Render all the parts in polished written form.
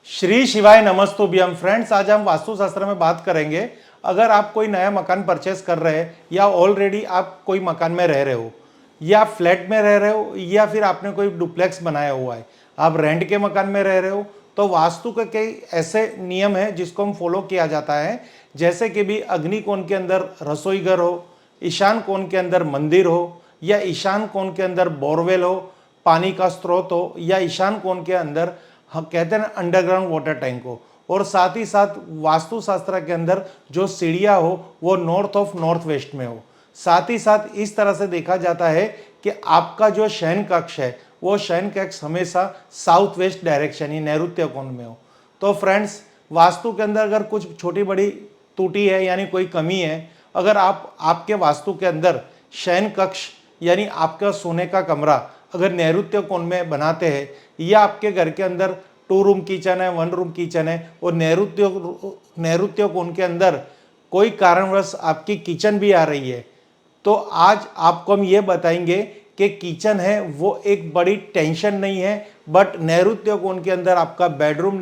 श्री शिवाय नमस्तुभ्यम फ्रेंड्स, आज हम वास्तुशास्त्र में बात करेंगे। अगर आप कोई नया मकान परचेस कर रहे हैं या ऑलरेडी आप कोई मकान में रह रहे हो या फ्लैट में रह रहे हो या फिर आपने कोई डुप्लेक्स बनाया हुआ है, आप रेंट के मकान में रह रहे हो, तो वास्तु के कई ऐसे नियम हैं जिसको हम फॉलो किया जाता है। जैसे कि भी अग्नि कोण के अंदर रसोई घर हो, ईशान कोण के अंदर मंदिर हो या ईशान कोण के अंदर बोरवेल हो, पानी का स्रोत हो या ईशान कोण के अंदर हम कहते हैं ना अंडरग्राउंड वाटर टैंक हो, और साथ ही साथ वास्तुशास्त्र के अंदर जो सीढ़ियाँ हो वो नॉर्थ ऑफ नॉर्थ वेस्ट में हो। साथ ही साथ इस तरह से देखा जाता है कि आपका जो शयन कक्ष है वो शयन कक्ष हमेशा साउथ वेस्ट डायरेक्शन ही नैऋत्य कोण में हो। तो फ्रेंड्स, वास्तु के अंदर अगर कुछ छोटी बड़ी त्रुटि है यानी कोई कमी है, अगर आप आपके वास्तु के अंदर शयन कक्ष यानी आपका सोने का कमरा अगर नैऋत्य कोण में बनाते हैं या आपके घर के अंदर 2 रूम किचन है, 1 रूम किचन है और नैऋत्य कोण के अंदर कोई कारणवश आपकी किचन भी आ रही है, तो आज आपको हम ये बताएंगे कि किचन है वो एक बड़ी टेंशन नहीं है, बट नैऋत्य कोण के अंदर आपका बेडरूम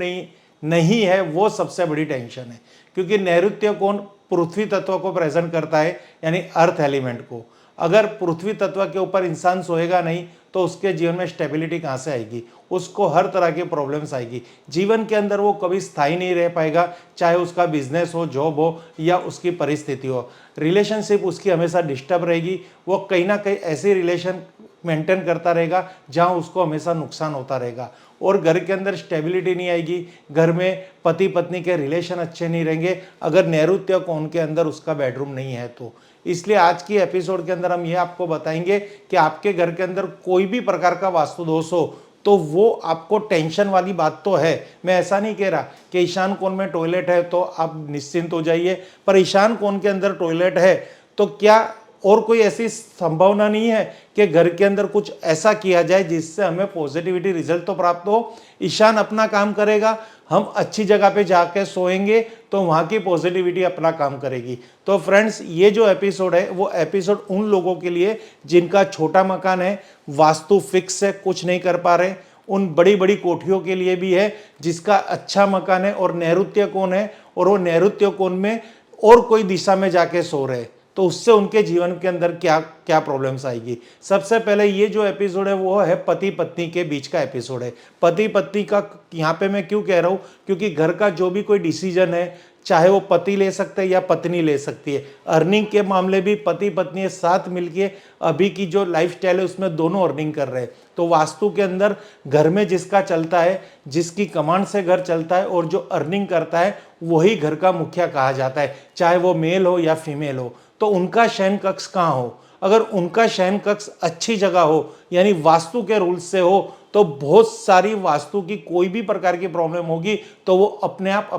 नहीं है वो सबसे बड़ी टेंशन है। क्योंकि नैऋत्य कोण पृथ्वी तत्व को प्रेजेंट करता है यानी अर्थ एलिमेंट को। अगर पृथ्वी तत्व के ऊपर इंसान सोएगा नहीं तो उसके जीवन में स्टेबिलिटी कहाँ से आएगी, उसको हर तरह की प्रॉब्लम्स आएगी जीवन के अंदर, वो कभी स्थायी नहीं रह पाएगा, चाहे उसका बिजनेस हो, जॉब हो या उसकी परिस्थिति हो। रिलेशनशिप उसकी हमेशा डिस्टर्ब रहेगी, वो कहीं ना कहीं ऐसी रिलेशन मेंटेन करता रहेगा जहां उसको हमेशा नुकसान होता रहेगा, और घर के अंदर स्टेबिलिटी नहीं आएगी, घर में पति पत्नी के रिलेशन अच्छे नहीं रहेंगे अगर नैऋत्य कोण के अंदर उसका बेडरूम नहीं है तो। इसलिए आज की एपिसोड के अंदर हम ये आपको बताएंगे कि आपके घर के अंदर कोई भी प्रकार का वास्तु दोष हो तो वो आपको टेंशन वाली बात तो है। मैं ऐसा नहीं कह रहा कि ईशान कोण में टॉयलेट है तो आप निश्चिंत हो जाइए, पर ईशान कोण के अंदर टॉयलेट है तो क्या और कोई ऐसी संभावना नहीं है कि घर के अंदर कुछ ऐसा किया जाए जिससे हमें पॉजिटिविटी रिजल्ट तो प्राप्त हो। ईशान अपना काम करेगा, हम अच्छी जगह पे जाके सोएंगे तो वहाँ की पॉजिटिविटी अपना काम करेगी। तो फ्रेंड्स, ये जो एपिसोड है वो एपिसोड उन लोगों के लिए जिनका छोटा मकान है, वास्तु फिक्स है, कुछ नहीं कर पा रहे, उन बड़ी बड़ी कोठियों के लिए भी है जिसका अच्छा मकान है और नैऋत्य कोण है और वो नैऋत्य कोण में और कोई दिशा में जाके सो रहे, तो उससे उनके जीवन के अंदर क्या क्या प्रॉब्लम्स आएगी। सबसे पहले ये जो एपिसोड है वो है पति पत्नी के बीच का एपिसोड है। पति पत्नी का यहाँ पे मैं क्यों कह रहा हूँ, क्योंकि घर का जो भी कोई डिसीजन है चाहे वो पति ले सकते हैं या पत्नी ले सकती है। अर्निंग के मामले भी पति पत्नी साथ मिलके अभी की जो लाइफस्टाइल है उसमें दोनों अर्निंग कर रहे हैं। तो वास्तु के अंदर घर में जिसका चलता है, जिसकी कमांड से घर चलता है और जो अर्निंग करता है वही घर का मुखिया कहा जाता है, चाहे वो मेल हो या फीमेल हो। तो उनका शयन कक्ष कहाँ हो, अगर उनका शयन कक्ष अच्छी जगह हो यानी वास्तु के रूल्स से हो तो बहुत सारी वास्तु की कोई भी प्रकार की प्रॉब्लम होगी तो वो अपने आप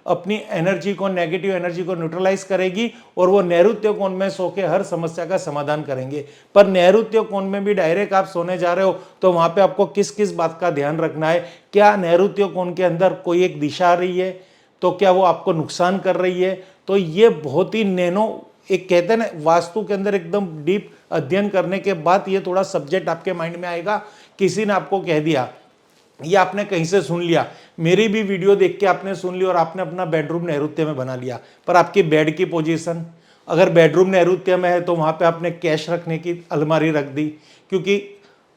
अपनी एनर्जी को, नेगेटिव एनर्जी को न्यूट्रलाइज करेगी और वो नैऋत्य कोण में सो के हर समस्या का समाधान करेंगे। पर नैऋत्य कोण में भी डायरेक्ट आप सोने जा रहे हो तो वहां पे आपको किस किस बात का ध्यान रखना है। क्या नैऋत्य कोण के अंदर कोई एक दिशा आ रही है तो क्या वो आपको नुकसान कर रही है? तो ये बहुत ही एक कहते हैं ना वास्तु के अंदर एकदम डीप अध्ययन करने के बाद ये थोड़ा सब्जेक्ट आपके माइंड में आएगा। किसी ने आपको कह दिया या आपने कहीं से सुन लिया, मेरी भी वीडियो देख के आपने सुन लिया और आपने अपना बेडरूम नैऋत्य में बना लिया, पर आपकी बेड की पोजीशन, अगर बेडरूम नैऋत्य में है तो वहां पे आपने कैश रखने की अलमारी रख दी, क्योंकि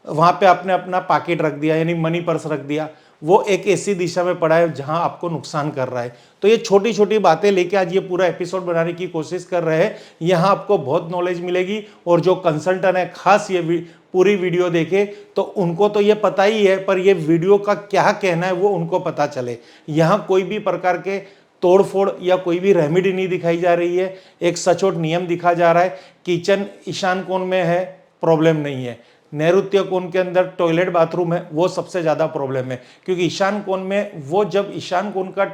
वहां पे आपने अपना पॉकेट रख दिया यानी मनी पर्स रख दिया, वो एक ऐसी दिशा में पड़ा है जहां आपको नुकसान कर रहा है। तो ये छोटी छोटी बातें लेके आज ये पूरा एपिसोड बनाने की कोशिश कर रहे हैं। यहाँ आपको बहुत नॉलेज मिलेगी और जो कंसल्टेंट है खास ये पूरी वीडियो देखे तो उनको तो ये पता ही है, पर ये वीडियो का क्या कहना है वो उनको पता चले। यहाँ कोई भी प्रकार के तोड़फोड़ या कोई भी रेमेडी नहीं दिखाई जा रही है, एक सचोट नियम दिखा जा रहा है। किचन ईशान कोण में है, प्रॉब्लम नहीं है। नैऋत्य कोण के अंदर टॉयलेट बाथरूम है, वो सबसे ज़्यादा प्रॉब्लम है, क्योंकि ईशान कोण में वो जब ईशान कोण का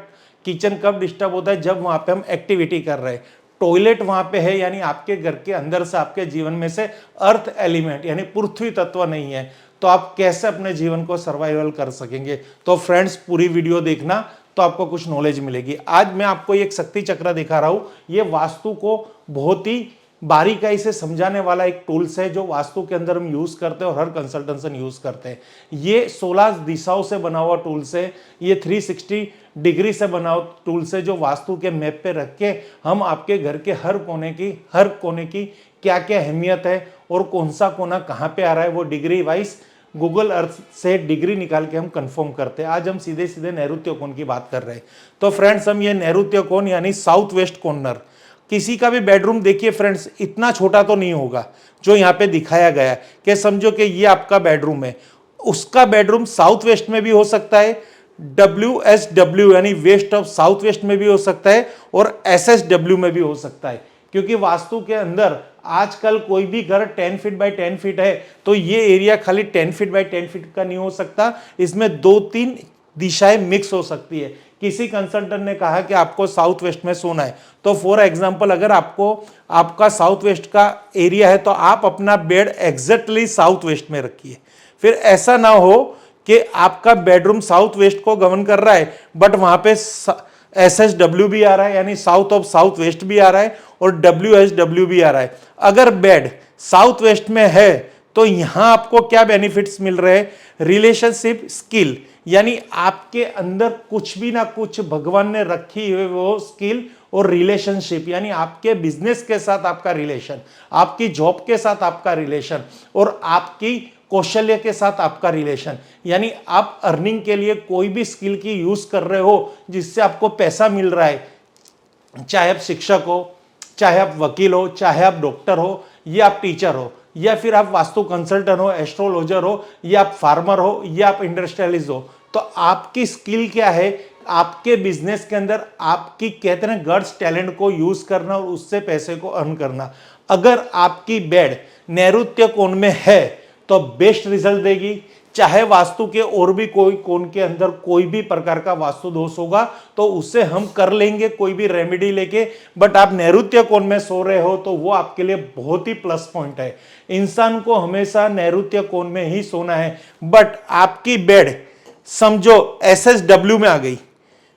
किचन कब डिस्टर्ब होता है, जब वहाँ पे हम एक्टिविटी कर रहे हैं। टॉयलेट वहाँ पे है यानी आपके घर के अंदर से, आपके जीवन में से अर्थ एलिमेंट यानी पृथ्वी तत्व नहीं है, तो आप कैसे अपने जीवन को सर्वाइवल कर सकेंगे। तो फ्रेंड्स, पूरी वीडियो देखना तो आपको कुछ नॉलेज मिलेगी। आज मैं आपको एक शक्ति चक्र दिखा रहा हूँ, ये वास्तु को बहुत ही बारीकाई से समझाने वाला एक टूल्स है जो वास्तु के अंदर हम यूज करते हैं और हर कंसल्टेंसन यूज करते हैं। ये 16 दिशाओं से बना हुआ टूल्स है, ये 360 डिग्री से बना हुआ टूल्स है जो वास्तु के मैप पे रख के हम आपके घर के हर कोने की क्या क्या अहमियत है और कौन सा कोना कहाँ पे आ रहा है वो डिग्री वाइज गूगल अर्थ से डिग्री निकाल के हम कंफर्म करते हैं। आज हम सीधे सीधे नैऋत्य कोण की बात कर रहे हैं। तो फ्रेंड्स, हम ये नैऋत्य कोण यानी साउथ वेस्ट कॉर्नर, किसी का भी बेडरूम देखिए फ्रेंड्स, इतना छोटा तो नहीं होगा जो यहाँ पे दिखाया गया है कि समझो कि ये आपका बेडरूम है, उसका बेडरूम साउथ वेस्ट में भी हो सकता है, WSW यानी वेस्ट ऑफ साउथ वेस्ट में भी हो सकता है और SSW में भी हो सकता है। क्योंकि वास्तु के अंदर आजकल कोई भी घर 10 फीट बाय 10 फीट है तो ये एरिया खाली 10 फीट बाय 10 फीट का नहीं हो सकता, इसमें 2-3 दिशाएं मिक्स हो सकती है। किसी कंसल्टेंट ने कहा कि आपको साउथ वेस्ट में सोना है, तो फॉर एग्जांपल अगर आपका साउथ वेस्ट का एरिया है तो आप अपना बेड एग्जैक्टली साउथ वेस्ट में रखिए। फिर ऐसा ना हो कि आपका बेडरूम साउथ वेस्ट को गवर्न कर रहा है बट वहां पे SSW भी आ रहा है यानी साउथ ऑफ साउथ वेस्ट भी आ रहा है और WSW भी आ रहा है। अगर बेड साउथ वेस्ट में है तो यहां आपको क्या बेनिफिट्स मिल रहे हैं? रिलेशनशिप स्किल, यानी आपके अंदर कुछ भी ना कुछ भगवान ने रखी हुई वो स्किल और रिलेशनशिप, यानी आपके बिजनेस के साथ आपका रिलेशन, आपकी जॉब के साथ आपका रिलेशन और आपकी कौशल्य के साथ आपका रिलेशन, यानी आप अर्निंग के लिए कोई भी स्किल की यूज कर रहे हो जिससे आपको पैसा मिल रहा है, चाहे आप शिक्षक हो, चाहे आप वकील हो, चाहे आप डॉक्टर हो या आप टीचर हो या फिर आप वास्तु कंसल्टेंट हो, एस्ट्रोलॉजर हो या आप फार्मर हो या आप इंडस्ट्रियलिस्ट हो, तो आपकी स्किल क्या है? आपके बिजनेस के अंदर आपकी कहते हैं गट्स टैलेंट को यूज करना और उससे पैसे को अर्न करना। अगर आपकी बेड नैऋत्य कोण में है तो बेस्ट रिजल्ट देगी। चाहे वास्तु के और भी कोई कोण के अंदर कोई भी प्रकार का वास्तु दोष होगा तो उससे हम कर लेंगे कोई भी रेमेडी लेके, बट आप नैऋत्य कोण में सो रहे हो तो वो आपके लिए बहुत ही प्लस पॉइंट है। इंसान को हमेशा नैऋत्य कोण में ही सोना है। बट आपकी बेड समझो SSW में आ गई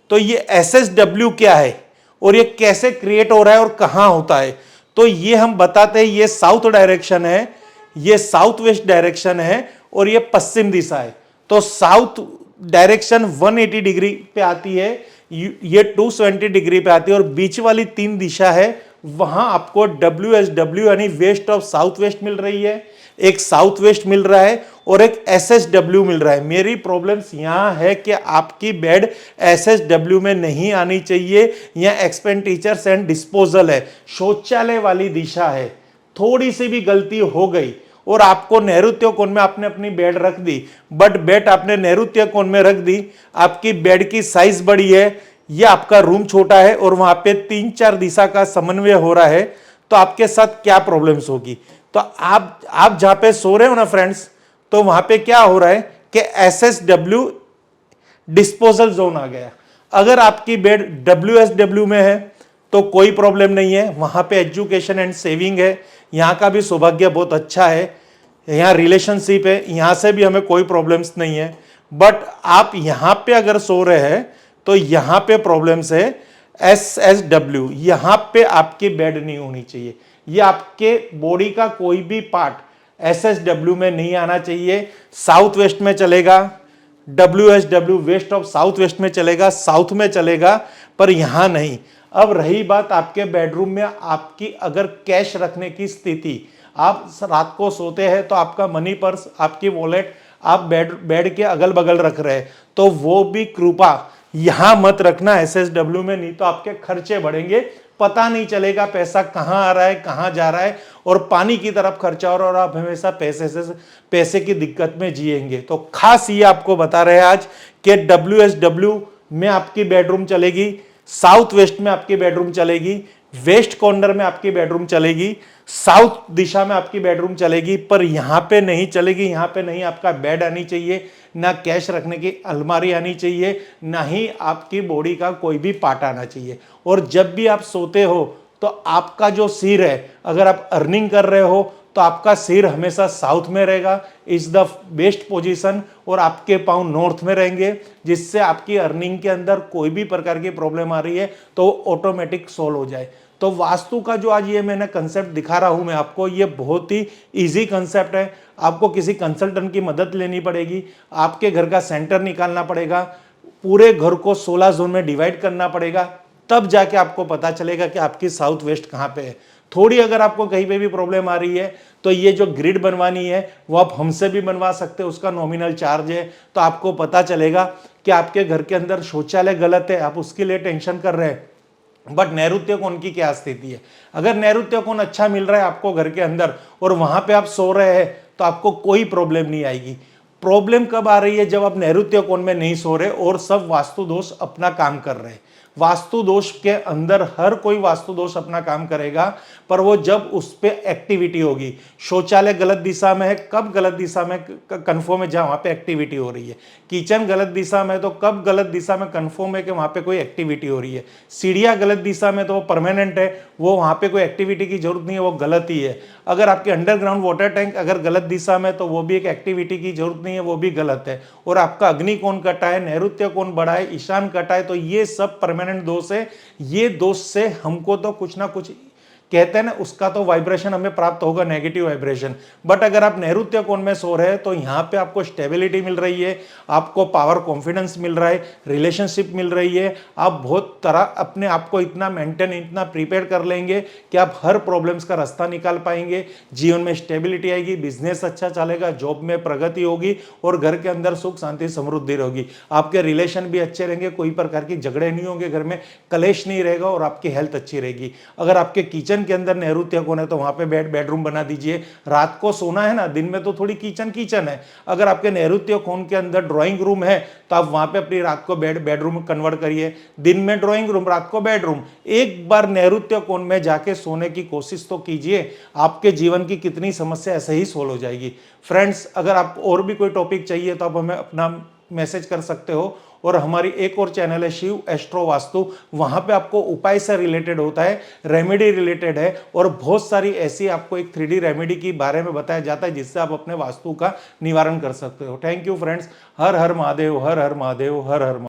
तो ये SSW क्या है और ये कैसे क्रिएट हो रहा है और कहां होता है, तो ये हम बताते हैं। ये साउथ डायरेक्शन है, ये साउथ वेस्ट डायरेक्शन है और ये पश्चिम दिशा है। तो साउथ डायरेक्शन 180 डिग्री पे आती है, ये 270 डिग्री पे आती है और बीच वाली 3 दिशा है वहां आपको WSW यानी वेस्ट ऑफ साउथ वेस्ट मिल रही है, एक साउथ वेस्ट मिल रहा है और एक SSW मिल रहा है। मेरी प्रॉब्लम्स यहां है कि आपकी बेड SSW में नहीं आनी चाहिए, यह एक्सपेंडिचर्स एंड डिस्पोजल है, शौचालय वाली दिशा है। थोड़ी सी भी गलती हो गई और आपको नैऋत्य कोण में आपने अपनी बेड रख दी, बट बेड आपने नैऋत्य कोण में रख दी, आपकी बेड की साइज बड़ी है या आपका रूम छोटा है और वहां पे 3-4 दिशा का समन्वय हो रहा है, तो आपके साथ क्या प्रॉब्लम्स होगी? तो आप जहां पे सो रहे हो ना फ्रेंड्स, तो वहां पे क्या हो रहा है कि SSW डिस्पोजल जोन आ गया। अगर आपकी बेड WSW में है तो कोई प्रॉब्लम नहीं है, वहां पे एजुकेशन एंड सेविंग है, यहाँ का भी सौभाग्य बहुत अच्छा है, यहाँ रिलेशनशिप है, यहाँ से भी हमें कोई प्रॉब्लम्स नहीं है। बट आप यहाँ पे अगर सो रहे हैं तो यहाँ पे प्रॉब्लम्स है SSW, यहाँ पे आपकी बेड नहीं होनी चाहिए, ये आपके बॉडी का कोई भी पार्ट SSW में नहीं आना चाहिए। साउथ वेस्ट में चलेगा, WSW west of south west में चलेगा, साउथ में चलेगा, पर यहां नहीं। अब रही बात आपके बेडरूम में आपकी अगर कैश रखने की स्थिति, आप रात को सोते हैं तो आपका मनी पर्स, आपकी वॉलेट आप बेड के अगल बगल रख रहे हैं, तो वो भी कृपा यहां मत रखना SSW में, नहीं तो आपके खर्चे बढ़ेंगे, पता नहीं चलेगा पैसा कहां आ रहा है कहां जा रहा है और पानी की तरफ खर्चा हो रहा है और आप हमेशा पैसे की दिक्कत में जिएंगे। तो खास ये आपको बता रहे हैं आज कि WSW में आपकी बेडरूम चलेगी, साउथ वेस्ट में आपकी बेडरूम चलेगी, वेस्ट कॉर्नर में आपकी बेडरूम चलेगी, साउथ दिशा में आपकी बेडरूम चलेगी, पर यहां पे नहीं चलेगी। यहां पे नहीं आपका बेड आनी चाहिए, ना कैश रखने की अलमारी आनी चाहिए, ना ही आपकी बॉडी का कोई भी पार्ट आना चाहिए। और जब भी आप सोते हो तो आपका जो सिर है, अगर आप अर्निंग कर रहे हो तो आपका सिर हमेशा साउथ में रहेगा, इज द बेस्ट पोजीशन, और आपके पांव नॉर्थ में रहेंगे, जिससे आपकी अर्निंग के अंदर कोई भी प्रकार की प्रॉब्लम आ रही है तो ऑटोमेटिक सोल्व हो जाए। तो वास्तु का जो आज ये मैंने कंसेप्ट दिखा रहा हूं मैं आपको, ये बहुत ही इजी कंसेप्ट है। आपको किसी कंसल्टेंट की मदद लेनी पड़ेगी, आपके घर का सेंटर निकालना पड़ेगा, पूरे घर को 16 जोन में डिवाइड करना पड़ेगा, तब जाके आपको पता चलेगा कि आपकी साउथ वेस्ट कहाँ पे है। थोड़ी अगर आपको कहीं पे भी प्रॉब्लम आ रही है तो ये जो ग्रिड बनवानी है वो आप हमसे भी बनवा सकते हो, उसका नॉमिनल चार्ज है। तो आपको पता चलेगा कि आपके घर के अंदर शौचालय गलत है, आप उसके लिए टेंशन कर रहे हैं, बट नैऋत्य कोण की क्या स्थिति है। अगर नैऋत्य कोण अच्छा मिल रहा है आपको घर के अंदर और वहां पे आप सो रहे हैं तो आपको कोई प्रॉब्लम नहीं आएगी। प्रॉब्लम कब आ रही है, जब आप नैऋत्य कोण में नहीं सो रहे और सब वास्तु दोष अपना काम कर रहे हैं। वास्तु दोष के अंदर हर कोई वास्तु दोष अपना काम करेगा, पर वो जब उस पे एक्टिविटी होगी। शौचालय गलत दिशा में है, कब गलत दिशा में कन्फर्म है, जहां वहां पे एक्टिविटी हो रही है। किचन गलत दिशा में, तो कब गलत दिशा में कन्फर्म है कि वहां पे कोई एक्टिविटी हो रही है। सीढ़ियां गलत दिशा में तो वो परमानेंट है, वो वहां पे कोई एक्टिविटी की जरूरत नहीं है, वो गलत ही है। अगर आपके अंडरग्राउंड वाटर टैंक अगर गलत दिशा में, तो वो भी एक एक्टिविटी की जरूरत नहीं है, वो भी गलत है। और आपका अग्नि कोण कटा है, नैऋत्य कोण बढ़ा है, ईशान कटा है, तो ये सब परमानेंट दोष है। ये दोष से हमको तो कुछ ना कुछ कहते हैं ना, उसका तो वाइब्रेशन हमें प्राप्त होगा, नेगेटिव वाइब्रेशन। बट अगर आप नैऋत्य कोण में सो रहे हैं तो यहाँ पे आपको स्टेबिलिटी मिल रही है, आपको पावर कॉन्फिडेंस मिल रहा है, रिलेशनशिप मिल रही है। आप बहुत तरह अपने आप को इतना मेंटेन, इतना प्रिपेयर कर लेंगे कि आप हर प्रॉब्लम्स का रास्ता निकाल पाएंगे। जीवन में स्टेबिलिटी आएगी, बिजनेस अच्छा चलेगा, जॉब में प्रगति होगी और घर के अंदर सुख शांति समृद्धि रहेगी। आपके रिलेशन भी अच्छे रहेंगे, कोई प्रकार की झगड़े नहीं होंगे, घर में कलेश नहीं रहेगा और आपकी हेल्थ अच्छी रहेगी। अगर आपके किचन के अंदर नैऋत्य कोण है तो वहां पे बेडरूम बना दीजिए। रात को सोना है ना, दिन में तो थोड़ी किचन है। अगर आपके नैऋत्य कोण के अंदर ड्राइंग रूम है तो आप वहां पे अपनी रात को बेडरूम कन्वर्ट करिए। दिन में ड्राइंग रूम, रात को बेडरूम। एक बार नैऋत्य कोण में जाके सोने की कोशिश तो कीजिए, आपके जीवन की कितनी समस्या ऐसे ही सोल्व हो जाएगी। फ्रेंड्स, अगर आप और भी कोई टॉपिक चाहिए तो आप हमें अपना मैसेज कर सकते हो। और हमारी एक और चैनल है शिव एस्ट्रो वास्तु, वहां पे आपको उपाय से रिलेटेड होता है, रेमेडी रिलेटेड है, और बहुत सारी ऐसी आपको एक 3D रेमेडी के बारे में बताया जाता है जिससे आप अपने वास्तु का निवारण कर सकते हो। Thank you friends. Her her Mahadev, her her Mahadev, her her Mahadev.